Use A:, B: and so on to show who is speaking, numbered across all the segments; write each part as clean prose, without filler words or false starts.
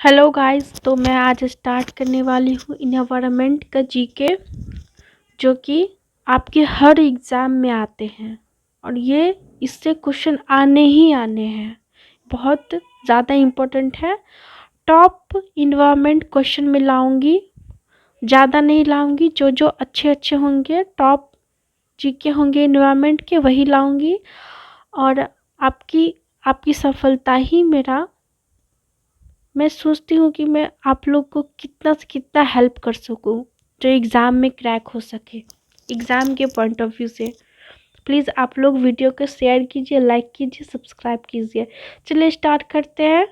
A: Hello guys, तो मैं आज स्टार्ट करने वाली हूँ इन्वायरमेंट का जीके, जो कि आपके हर एग्ज़ाम में आते हैं और ये इससे क्वेश्चन आने ही आने हैं। बहुत ज़्यादा इम्पोर्टेंट है। टॉप इन्वायरमेंट क्वेश्चन में लाऊंगी, ज़्यादा नहीं लाऊंगी। जो जो अच्छे अच्छे होंगे, टॉप जीके होंगे इन्वायरमेंट के, वही लाऊंगी। और आपकी आपकी सफलता ही मैं सोचती हूँ कि मैं आप लोग को कितना से कितना हेल्प कर सकूँ, जो एग्ज़ाम में क्रैक हो सके। एग्ज़ाम के पॉइंट ऑफ व्यू से प्लीज़ आप लोग वीडियो को शेयर कीजिए, लाइक कीजिए, सब्सक्राइब कीजिए। चलिए स्टार्ट करते हैं।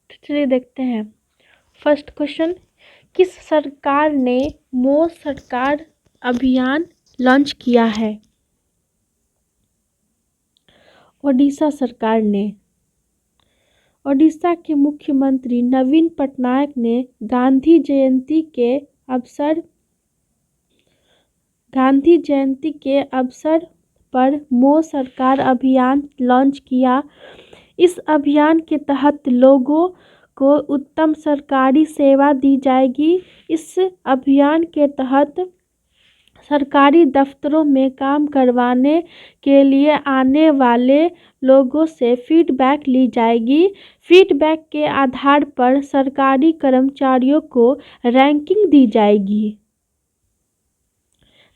A: तो चलिए देखते हैं। फर्स्ट क्वेश्चन, किस सरकार ने मोदी सरकार अभियान लॉन्च किया है? ओडिशा सरकार ने। ओडिशा के मुख्यमंत्री नवीन पटनायक ने गांधी जयंती के अवसर पर मोदी सरकार अभियान लॉन्च किया। इस अभियान के तहत लोगों को उत्तम सरकारी सेवा दी जाएगी। इस अभियान के तहत सरकारी दफ्तरों में काम करवाने के लिए आने वाले लोगों से फीडबैक ली जाएगी। फीडबैक के आधार पर सरकारी कर्मचारियों को रैंकिंग दी जाएगी।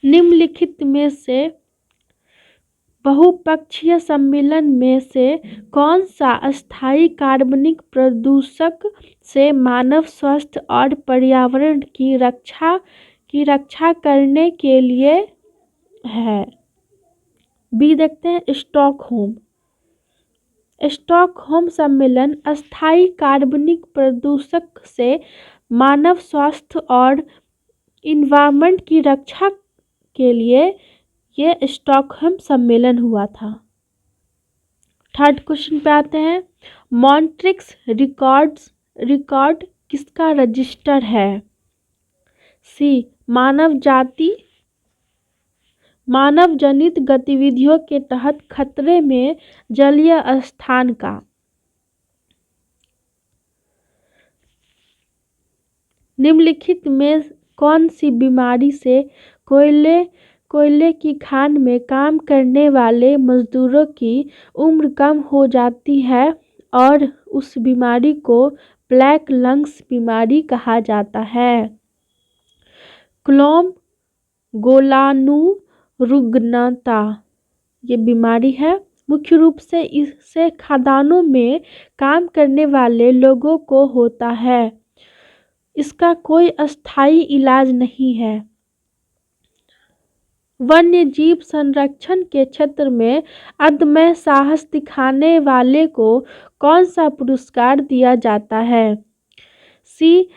A: निम्नलिखित में से बहुपक्षीय सम्मेलन में से कौन सा अस्थायी कार्बनिक प्रदूषक से मानव स्वास्थ्य और पर्यावरण की रक्षा करने के लिए है? बी देखते हैं, स्टॉकहोम सम्मेलन अस्थायी कार्बनिक प्रदूषक से मानव स्वास्थ्य और इन्वायरमेंट की रक्षा के लिए ये स्टॉकहोम सम्मेलन हुआ था। थर्ड क्वेश्चन पे आते हैं। मॉन्ट्रिक्स रिकॉर्ड किसका रजिस्टर है? सी, मानव जनित गतिविधियों के तहत खतरे में जलीय स्थान का। निम्नलिखित में कौन सी बीमारी से कोयले की खान में काम करने वाले मजदूरों की उम्र कम हो जाती है और उस बीमारी को ब्लैक लंग्स बीमारी कहा जाता है? क्लोम गोलानुरुग्णता ये बीमारी है। मुख्य रूप से इससे खदानों में काम करने वाले लोगों को होता है। इसका कोई अस्थायी इलाज नहीं है। वन्य जीव संरक्षण के क्षेत्र में अदम्य साहस दिखाने वाले को कौन सा पुरस्कार दिया जाता है? सी,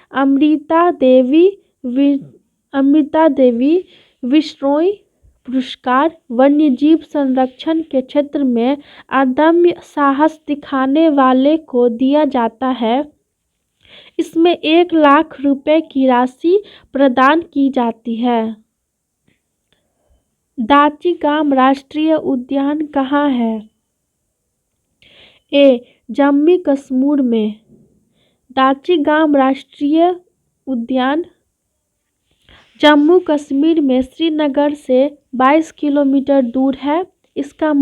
A: अमृता देवी विश्नोई पुरस्कार वन्यजीव संरक्षण के क्षेत्र में अदम्य साहस दिखाने वाले को दिया जाता है। इसमें 1 लाख रुपए की राशि प्रदान की जाती है। दाचिगाम राष्ट्रीय उद्यान कहाँ है? ए, जम्मू कश्मीर में। दाचिगाम राष्ट्रीय उद्यान जम्मू कश्मीर में श्रीनगर से 22 किलोमीटर दूर है। इसका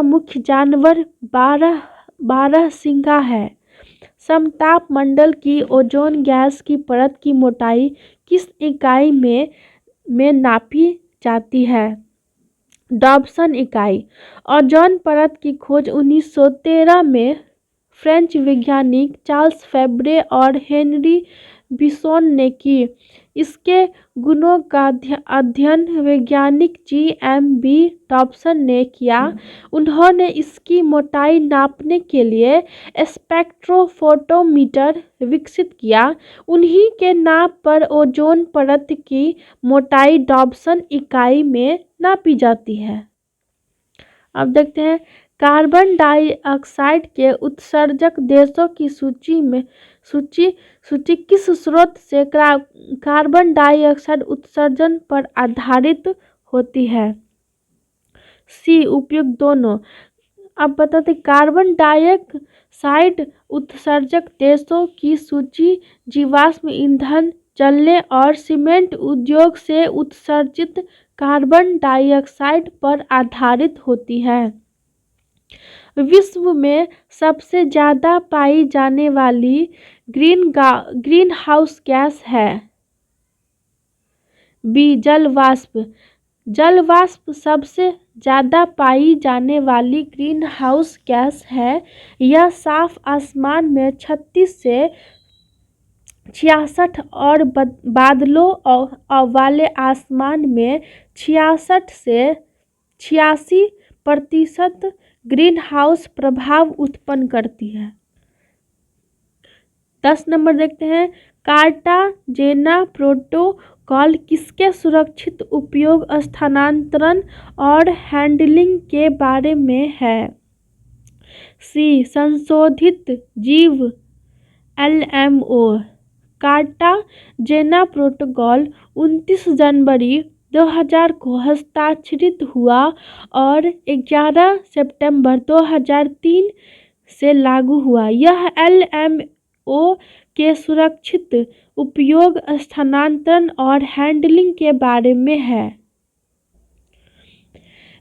A: मुख्य जानवर बारहसिंगा है। समताप मंडल की ओजोन गैस की परत की मोटाई किस इकाई में नापी जाती है? डॉप्सन इकाई। ओजोन परत की खोज 1913 में फ्रेंच वैज्ञानिक चार्ल्स फैब्रे और हेनरी बिसोन ने की। इसके गुणों का अध्ययन वैज्ञानिक जी.एम.बी. डॉप्सन ने किया। उन्होंने इसकी मोटाई नापने के लिए स्पेक्ट्रोफोटोमीटर विकसित किया। उन्हीं के नाप पर ओजोन परत की मोटाई डॉप्सन इकाई में नापी जाती है। अब देखते हैं, कार्बन डाइऑक्साइड के उत्सर्जक देशों की सूची किस स्रोत से कार्बन डाइऑक्साइड उत्सर्जन पर आधारित होती है? सी, उपयुक्त दोनों। अब बताते कार्बन डाइऑक्साइड उत्सर्जक देशों की सूची जीवाश्म ईंधन जलने और सीमेंट उद्योग से उत्सर्जित कार्बन डाइऑक्साइड पर आधारित होती है। विश्व में सबसे ज़्यादा पाई जाने वाली ग्रीन हाउस गैस है बी जलवाष्प। जलवाष्प सबसे ज़्यादा पाई जाने वाली ग्रीन हाउस गैस है। यह साफ आसमान में 36 से 66 और बादलों वाले आसमान में 66 से 86% ग्रीन हाउस प्रभाव उत्पन्न करती है। 10 नंबर देखते हैं, कार्टाजेना प्रोटोकॉल किसके सुरक्षित उपयोग, स्थानांतरण और हैंडलिंग के बारे में है? सी संशोधित जीव LMO। कार्टाजेना प्रोटोकॉल 29 जनवरी 2000 को हस्ताक्षरित हुआ और 11 सितंबर 2003 से लागू हुआ। यह LMO के सुरक्षित उपयोग, स्थानांतरण और हैंडलिंग के बारे में है।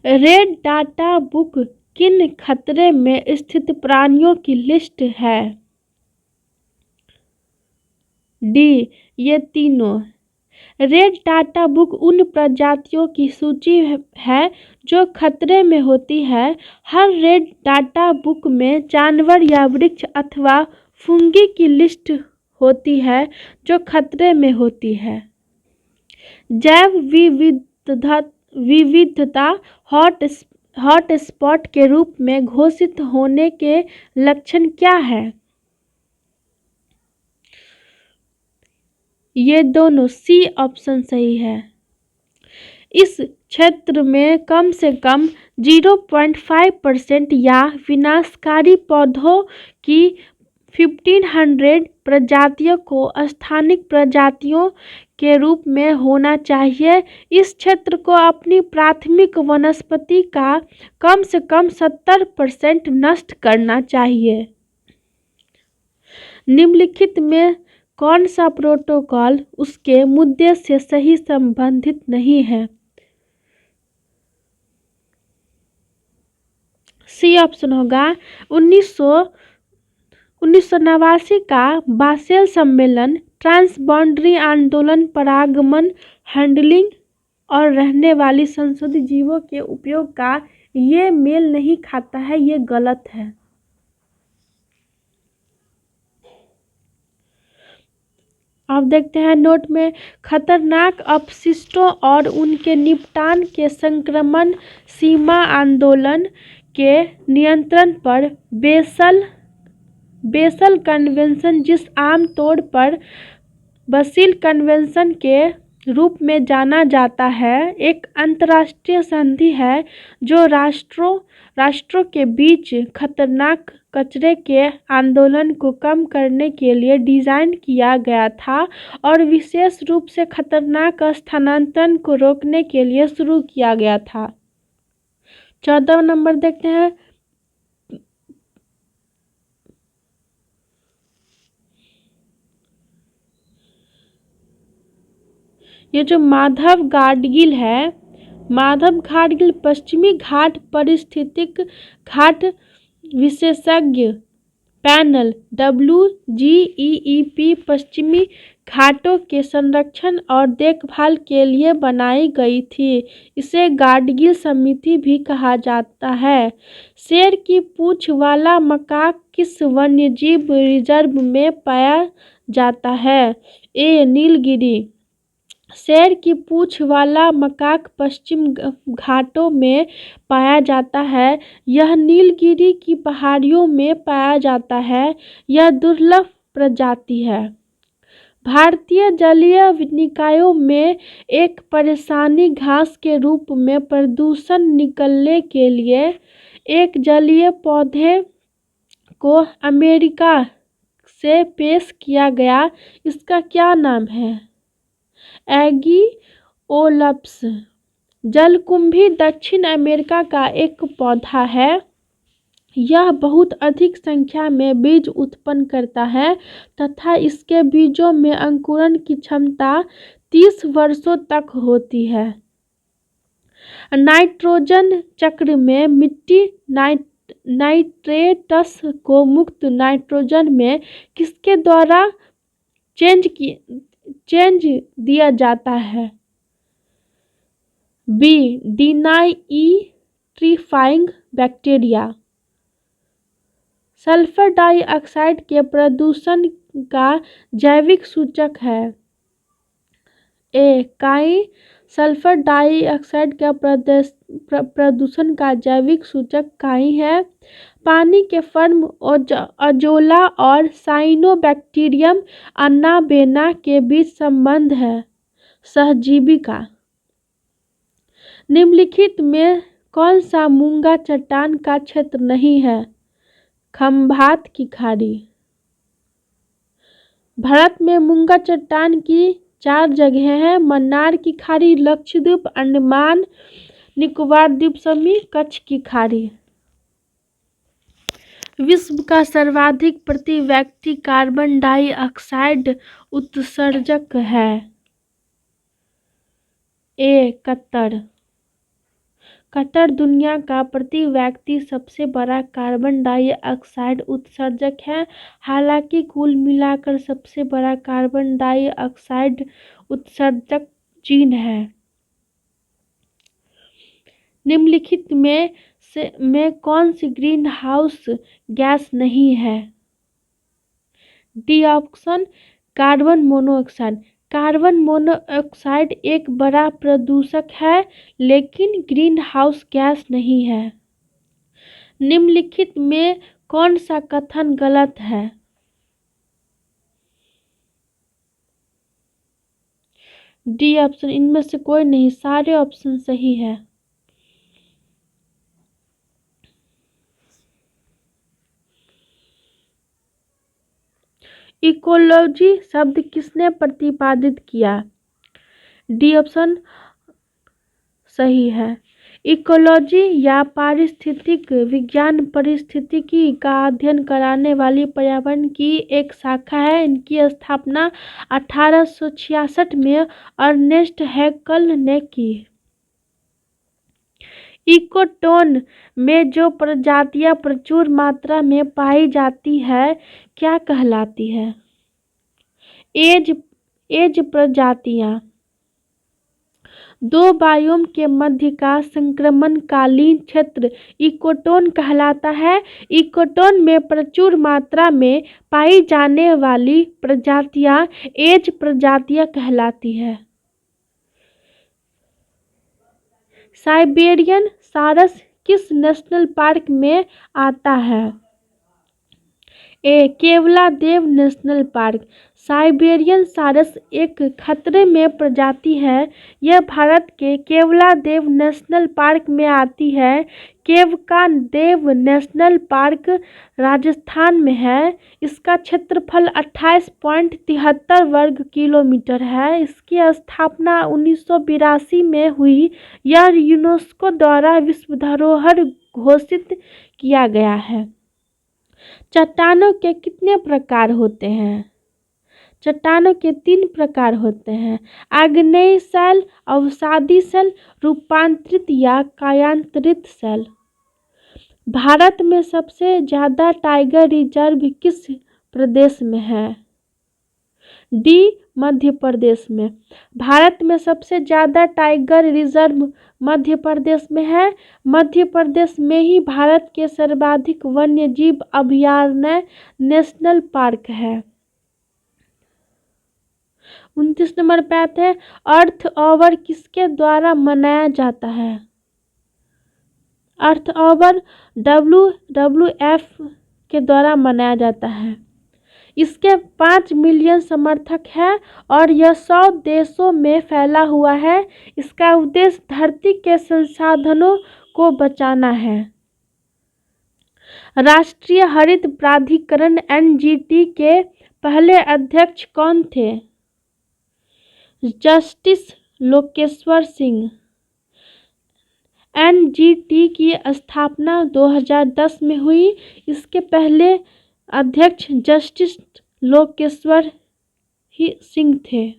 A: रेड डाटा बुक किन खतरे में स्थित प्राणियों की लिस्ट है? डी ये तीनों। रेड डाटा बुक उन प्रजातियों की सूची है जो खतरे में होती है। हर रेड डाटा बुक में जानवर या वृक्ष अथवा फंगी की लिस्ट होती है जो खतरे में होती है। जैव विविधता हॉट स्पॉट के रूप में घोषित होने के लक्षण क्या है? ये दोनों, सी ऑप्शन सही है। इस क्षेत्र में कम से कम 0.5% या विनाशकारी पौधों की 1500 प्रजातियों को स्थानीय प्रजातियों के रूप में होना चाहिए। इस क्षेत्र को अपनी प्राथमिक वनस्पति का कम से कम 70% नष्ट करना चाहिए। निम्नलिखित में कौन सा प्रोटोकॉल उसके मुद्दे से सही संबंधित नहीं है? सी ऑप्शन होगा 1989 का बासेल सम्मेलन। ट्रांसबाउंड्री आंदोलन, परागमन, हैंडलिंग और रहने वाली संशोधित जीवों के उपयोग का ये मेल नहीं खाता है, ये गलत है। अब देखते हैं नोट में, खतरनाक अपशिष्टों और उनके निपटान के संक्रमण सीमा आंदोलन के नियंत्रण पर बेसल कन्वेंशन, जिस आम तौर पर बसील कन्वेंशन के रूप में जाना जाता है, एक अंतर्राष्ट्रीय संधि है जो राष्ट्रों के बीच खतरनाक कचरे के आंदोलन को कम करने के लिए डिज़ाइन किया गया था और विशेष रूप से खतरनाक स्थानांतरण को रोकने के लिए शुरू किया गया था। 14 नंबर देखते हैं, ये जो माधव गाडगिल है, माधव गाडगिल पश्चिमी घाट पारिस्थितिक घाट विशेषज्ञ पैनल WGEEP पश्चिमी घाटों के संरक्षण और देखभाल के लिए बनाई गई थी। इसे गाडगिल समिति भी कहा जाता है। शेर की पूंछ वाला मकाक किस वन्यजीव रिजर्व में पाया जाता है? ए नीलगिरी। शेर की पूंछ वाला मकाक पश्चिम घाटों में पाया जाता है। यह नीलगिरी की पहाड़ियों में पाया जाता है। यह दुर्लभ प्रजाति है। भारतीय जलीय निकायों में एक परेशानी घास के रूप में प्रदूषण निकलने के लिए एक जलीय पौधे को अमेरिका से पेश किया गया। इसका क्या नाम है? एगियोलप्स। जलकुंभी दक्षिण अमेरिका का एक पौधा है। यह बहुत अधिक संख्या में बीज उत्पन्न करता है तथा इसके बीजों में अंकुरण की क्षमता 30 वर्षों तक होती है। नाइट्रोजन चक्र में मिट्टी नाइट्रेट्स को मुक्त नाइट्रोजन में किसके द्वारा चेंज दिया जाता है? बी. डिनाइट्रीफाइंग बैक्टीरिया। सल्फर डाइऑक्साइड के प्रदूषण का जैविक सूचक है। ए. काई। सल्फर डाइऑक्साइड का प्रदूषण का जैविक सूचक काई है। पानी के फर्म अजोला और साइनोबैक्टीरियम अन्नाबेना के बीच संबंध है। सहजीवी का। निम्नलिखित में कौन सा मूंगा चट्टान का क्षेत्र नहीं है? खंभात की खाड़ी। भारत में मूंगा चट्टान की 4 जगह हैं: मन्नार की खाड़ी, लक्षद्वीप, अंडमान निकोबार द्वीप समूह, कच्छ की खाड़ी। विश्व का सर्वाधिक प्रति व्यक्ति कार्बन डाइऑक्साइड उत्सर्जक है। ए. कतर। कतर दुनिया का प्रति व्यक्ति सबसे बड़ा कार्बन डाइऑक्साइड उत्सर्जक है। हालांकि कुल मिलाकर सबसे बड़ा कार्बन डाइऑक्साइड उत्सर्जक चीन है। निम्नलिखित में कौन सी ग्रीन हाउस गैस नहीं है? D option carbon monoxide. Carbon monoxide एक बड़ा प्रदूषक है लेकिन ग्रीन हाउस गैस नहीं है। निम्नलिखित में कौन सा कथन गलत है? डी ऑप्शन इनमें से कोई नहीं, सारे ऑप्शन सही है। इकोलॉजी शब्द किसने प्रतिपादित किया? डी ऑप्शन सही है। इकोलॉजी या पारिस्थितिक विज्ञान पारिस्थितिकी का अध्ययन कराने वाली पर्यावरण की एक शाखा है। इनकी स्थापना 1866 में अर्नेस्ट हैक्ल ने की। इकोटोन में जो प्रजातियां प्रचुर मात्रा में पाई जाती है क्या कहलाती है? एज प्रजातियां। दो बायोम के मध्य का संक्रमणकालीन क्षेत्र इकोटोन कहलाता है। इकोटोन में प्रचुर मात्रा में पाई जाने वाली प्रजातियां एज प्रजातियां कहलाती है। साइबेरियन सारस किस नेशनल पार्क में आता है? A. Keoladeo national park. Siberian सारस एक खतरे में प्रजाति है। यह भारत के केवलादेव नेशनल पार्क में आती है। केवलादेव नेशनल पार्क राजस्थान में है। इसका क्षेत्रफल 28.73 वर्ग किलोमीटर है। इसकी स्थापना 1982 में हुई। यह यूनेस्को द्वारा विश्व धरोहर घोषित किया गया है। चट्टानों के कितने प्रकार होते हैं? चट्टानों के 3 प्रकार होते हैं: आग्नेय शैल, अवसादी शैल, रूपांतरित या कायांतरित शैल। भारत में सबसे ज्यादा टाइगर रिजर्व किस प्रदेश में है? डी. मध्य प्रदेश में। भारत में सबसे ज्यादा टाइगर रिजर्व मध्य प्रदेश में है। मध्य प्रदेश में ही भारत के सर्वाधिक वन्य जीव अभयारण्य नेशनल पार्क है। 29 नंबर पे आते हैं, अर्थ ऑवर किसके द्वारा मनाया जाता है? अर्थ ऑवर WWF के द्वारा मनाया जाता है। इसके 5 मिलियन समर्थक हैं और यह 100 देशों में फैला हुआ है। इसका उद्देश्य धरती के संसाधनों को बचाना है। राष्ट्रीय हरित प्राधिकरण NGT के पहले अध्यक्ष कौन थे? जस्टिस लोकेश्वर सिंह। एनजीटी की स्थापना 2010 में हुई। इसके पहले अध्यक्ष जस्टिस लोकेश्वर ही सिंह थे।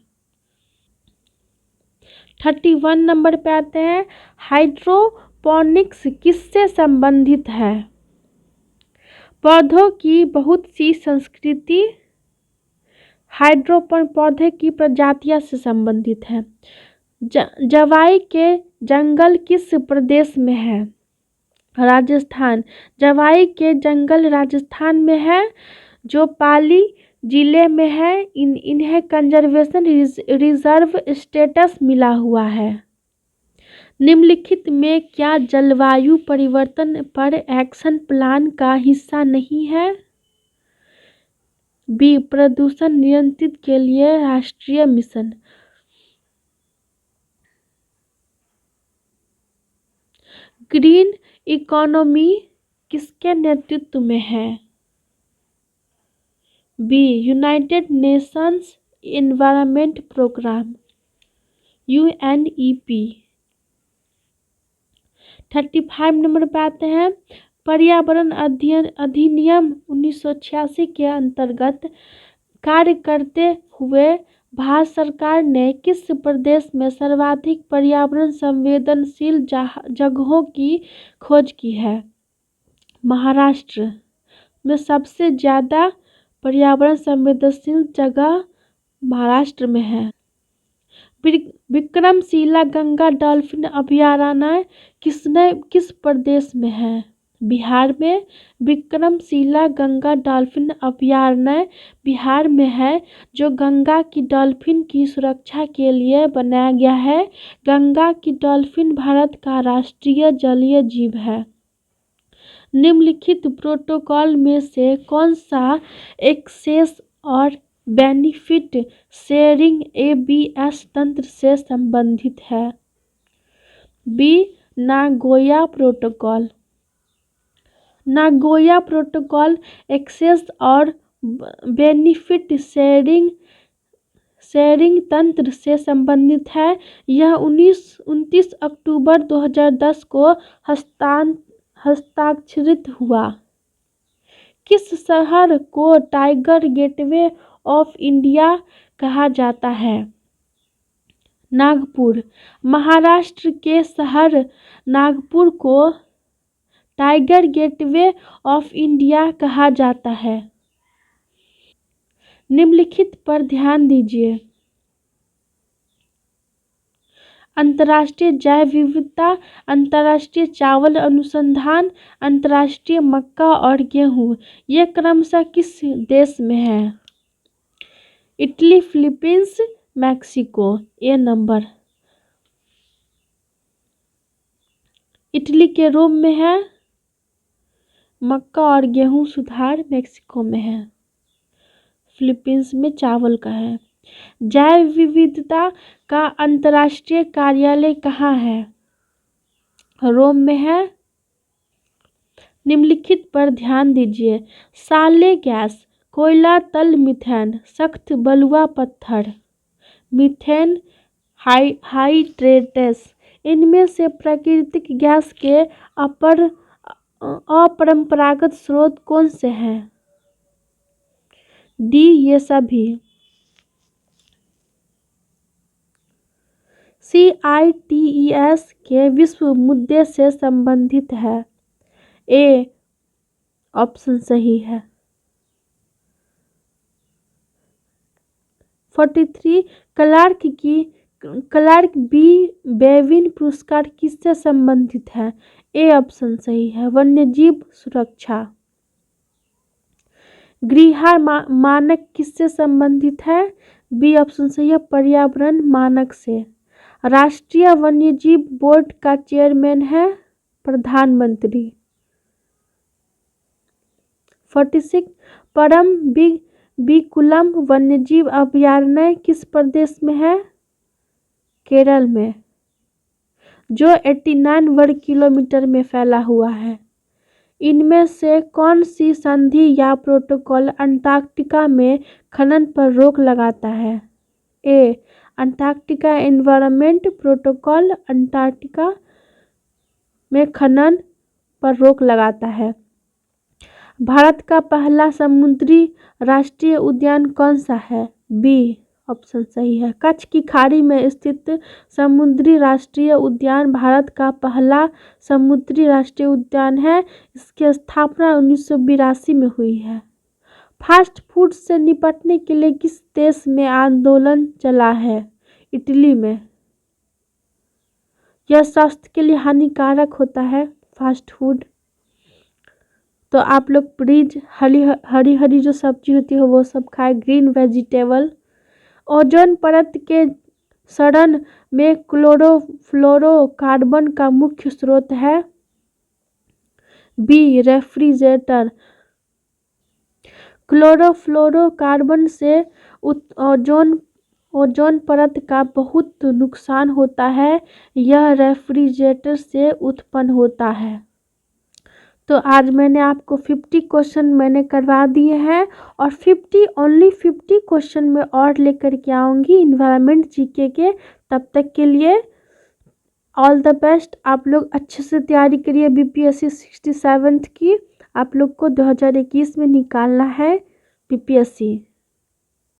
A: 31 नंबर पे आते हैं, हाइड्रोपोनिक्स किससे संबंधित है? पौधों की बहुत सी संस्कृति हाइड्रोपोन पौधे की प्रजातियां से संबंधित है। जवाई के जंगल किस प्रदेश में है? राजस्थान। जवाई के जंगल राजस्थान में है, जो पाली जिले में है। इन्हें कंजर्वेशन रिजर्व स्टेटस मिला हुआ है। निम्नलिखित में क्या जलवायु परिवर्तन पर एक्शन प्लान का हिस्सा नहीं है? बी, प्रदूषण नियंत्रित के लिए राष्ट्रीय मिशन। ग्रीन इकोनॉमी किसके नेतृत्व में है? B, United Nations Environment Programme UNEP। 35 number पे आते हैं, पर्यावरण अधिनियम 1986 के अंतर्गत कार्य करते हुए भारत सरकार ने किस प्रदेश में सर्वाधिक पर्यावरण संवेदनशील जगहों की खोज की है? महाराष्ट्र में सबसे ज़्यादा पर्यावरण संवेदनशील जगह महाराष्ट्र में है। विक्रमशिला गंगा डॉल्फिन अभयारण्य किस प्रदेश में है? बिहार में। विक्रमशिला गंगा डॉल्फिन अभयारण्य बिहार में है, जो गंगा की डॉल्फिन की सुरक्षा के लिए बनाया गया है। गंगा की डॉल्फिन भारत का राष्ट्रीय जलीय जीव है। निम्नलिखित प्रोटोकॉल में से कौन सा एक्सेस और बेनिफिट शेयरिंग ABS तंत्र से संबंधित है? B, Nagoya protocol. Nagoya protocol access और बेनिफिट शेयरिंग तंत्र से संबंधित है। यह 29 अक्टूबर 2010 को हस्ताक्षरित हुआ। किस शहर को टाइगर गेटवे ऑफ इंडिया कहा जाता है? नागपुर। महाराष्ट्र के शहर नागपुर को टाइगर गेटवे ऑफ इंडिया कहा जाता है। निम्नलिखित पर ध्यान दीजिए। अंतर्राष्ट्रीय जैव विविधता, अंतर्राष्ट्रीय चावल अनुसंधान, अंतर्राष्ट्रीय मक्का और गेहूं, ये क्रमशः किस देश में है? Italy, Philippines, Mexico. A number. Italy के रोम में है। मक्का और गेहूं सुधार मैक्सिको में है। फिलीपींस में चावल का है। जैव विविधता का अंतर्राष्ट्रीय कार्यालय कहाँ है? रोम में है। निम्नलिखित पर ध्यान दीजिए। साले गैस, कोयला, तल मीथेन, सख्त बलुआ पत्थर, मीथेन हाइड्रेट्स, इनमें से प्राकृतिक गैस के अपरंपरागत स्रोत कौन से हैं? डी, ये सभी। CITES के विश्व मुद्दे से संबंधित है। ए ऑप्शन सही है। 43 क्लार्क बी बेविन पुरस्कार किससे संबंधित है? ए ऑप्शन सही है, वन्यजीव सुरक्षा। गृहार मानक किससे संबंधित है? बी ऑप्शन सही है, पर्यावरण मानक से। राष्ट्रीय वन्यजीव बोर्ड का चेयरमैन है प्रधानमंत्री। 46 परम बिकुलम वन्यजीव अभयारण्य किस प्रदेश में है? केरल में, जो 89 वर्ग किलोमीटर में फैला हुआ है। इनमें से कौन सी संधि या प्रोटोकॉल अंटार्कटिका में खनन पर रोक लगाता है? ए अंटार्कटिका एनवायरनमेंट प्रोटोकॉल, अंटार्कटिका में खनन पर रोक लगाता है। भारत का पहला समुद्री राष्ट्रीय उद्यान कौन सा है? बी ऑप्शन सही है। कच्छ की खाड़ी में स्थित समुद्री राष्ट्रीय उद्यान भारत का पहला समुद्री राष्ट्रीय उद्यान है। इसकी स्थापना 1982 में हुई है। फास्ट फूड से निपटने के लिए किस देश में आंदोलन चला है? इटली में। यह स्वास्थ्य के लिए हानिकारक होता है फास्ट फूड, तो आप लोग प्लीज हरी हरी जो सब्जी होती है वो सब खाएं, ग्रीन वेजिटेबल। ओजोन परत के सड़न में क्लोरोफ्लोरोकार्बन का मुख्य स्रोत है। B refrigerator. क्लोरोफ्लोरोकार्बन से ओजोन परत का बहुत नुकसान होता है। यह रेफ्रिजरेटर से उत्पन्न होता है। तो आज मैंने आपको 50 क्वेश्चन मैंने करवा दिए हैं और 50 क्वेश्चन में और लेकर के आऊँगी इन्वायरमेंट जीके के। तब तक के लिए ऑल द बेस्ट। आप लोग अच्छे से तैयारी करिए बीपीएससी 67th की। आप लोग को 2021 में निकालना है बीपीएससी।